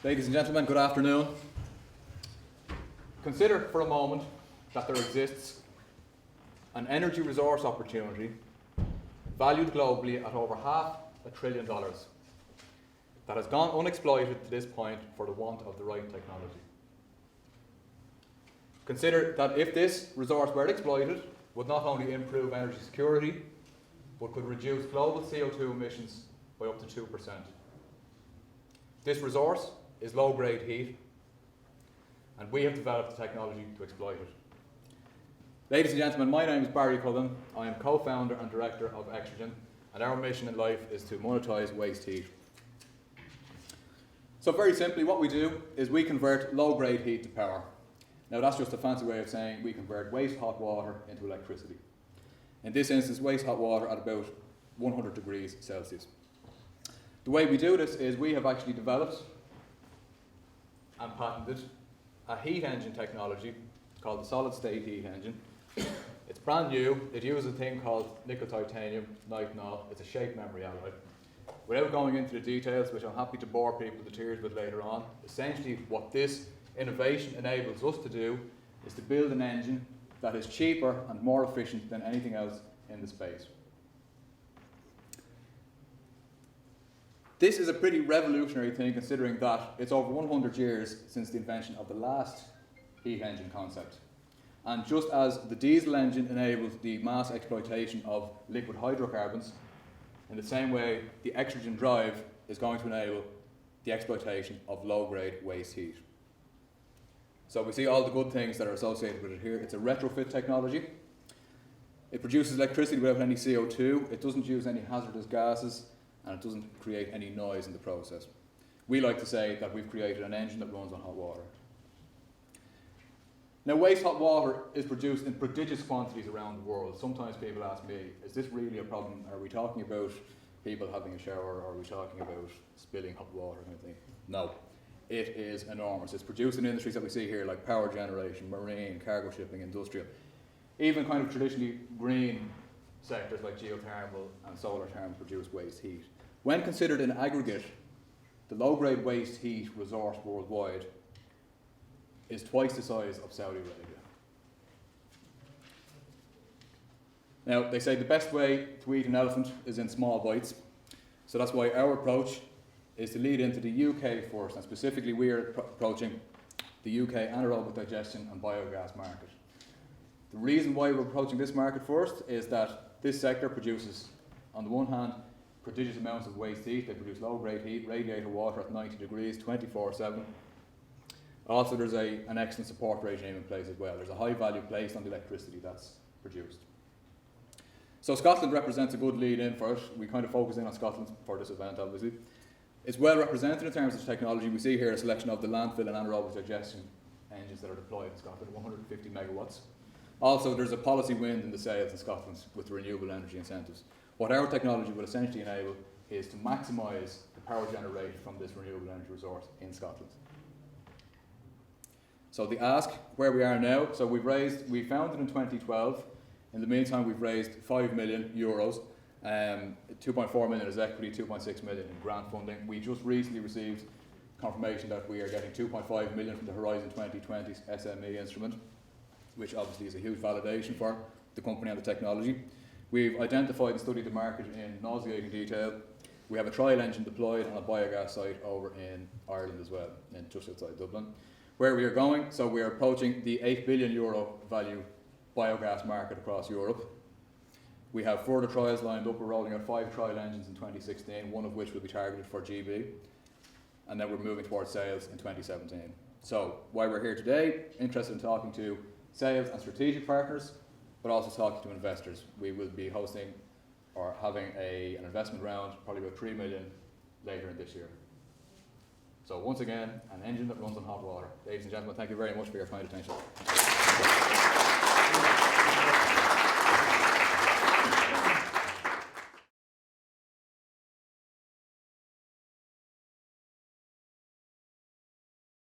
Ladies and gentlemen, good afternoon. Consider for a moment that there exists an energy resource opportunity valued globally at over $500 billion that has gone unexploited to this point for the want of the right technology. Consider that if this resource were exploited, would not only improve energy security, but could reduce global CO2 emissions by up to 2%. This resource is low-grade heat, and we have developed the technology to exploit it. Ladies and gentlemen, my name is Barry Cullen. I am co-founder and director of Exergyn, and our mission in life is to monetize waste heat. So very simply, what we do is we convert low-grade heat to power. Now that's just a fancy way of saying we convert waste hot water into electricity. In this instance, waste hot water at about 100 degrees Celsius. The way we do this is we have actually developed and patented a heat engine technology called the solid state heat engine. It's brand new. It uses a thing called nickel titanium nitinol. It's a shape memory alloy. Without going into the details, which I'm happy to bore people to tears with later on, essentially what this innovation enables us to do is to build an engine that is cheaper and more efficient than anything else in the space. This is a pretty revolutionary thing, considering that it's over 100 years since the invention of the last heat engine concept. And just as the diesel engine enabled the mass exploitation of liquid hydrocarbons, in the same way the Exergyn drive is going to enable the exploitation of low-grade waste heat. So we see all the good things that are associated with it here. It's a retrofit technology. It produces electricity without any CO2. It doesn't use any hazardous gases, and it doesn't create any noise in the process. We like to say that we've created an engine that runs on hot water. Now, waste hot water is produced in prodigious quantities around the world. Sometimes people ask me, is this really a problem? Are we talking about people having a shower, or are we talking about spilling hot water or anything? No, it is enormous. It's produced in industries that we see here, like power generation, marine, cargo shipping, industrial, even kind of traditionally green sectors like geothermal and solar thermal produce waste heat. When considered in aggregate, the low-grade waste heat resource worldwide is twice the size of Saudi Arabia. Now, they say the best way to eat an elephant is in small bites, so that's why our approach is to lead into the UK first, and specifically we are approaching the UK anaerobic digestion and biogas market. The reason why we're approaching this market first is that this sector produces, on the one hand, prodigious amounts of waste heat. They produce low-grade heat, radiator water at 90 degrees, 24/7. Also, there's an excellent support regime in place as well. There's a high value placed on the electricity that's produced. So Scotland represents a good lead in for it. We kind of focus in on Scotland for this event, obviously. It's well represented in terms of technology. We see here a selection of the landfill and anaerobic digestion engines that are deployed in Scotland, 150 megawatts. Also, there's a policy wind in the sails in Scotland with renewable energy incentives. What our technology will essentially enable is to maximise the power generated from this renewable energy resource in Scotland. So the ask, where we are now, so we founded in 2012. In the meantime, we've raised €5 million, 2.4 million as equity, 2.6 million in grant funding. We just recently received confirmation that we are getting 2.5 million from the Horizon 2020 SME instrument, which obviously is a huge validation for the company and the technology. We've identified and studied the market in nauseating detail. We have a trial engine deployed on a biogas site over in Ireland as well, just outside Dublin. Where we are going, so we are approaching the €8 billion value biogas market across Europe. We have further trials lined up. We're rolling out 5 trial engines in 2016, one of which will be targeted for GB, and then we're moving towards sales in 2017. So why we're here today, interested in talking to sales and strategic partners, but also talking to investors. We will be hosting or having an investment round, probably about 3 million later in this year. So once again, an engine that runs on hot water. Ladies and gentlemen, thank you very much for your kind attention.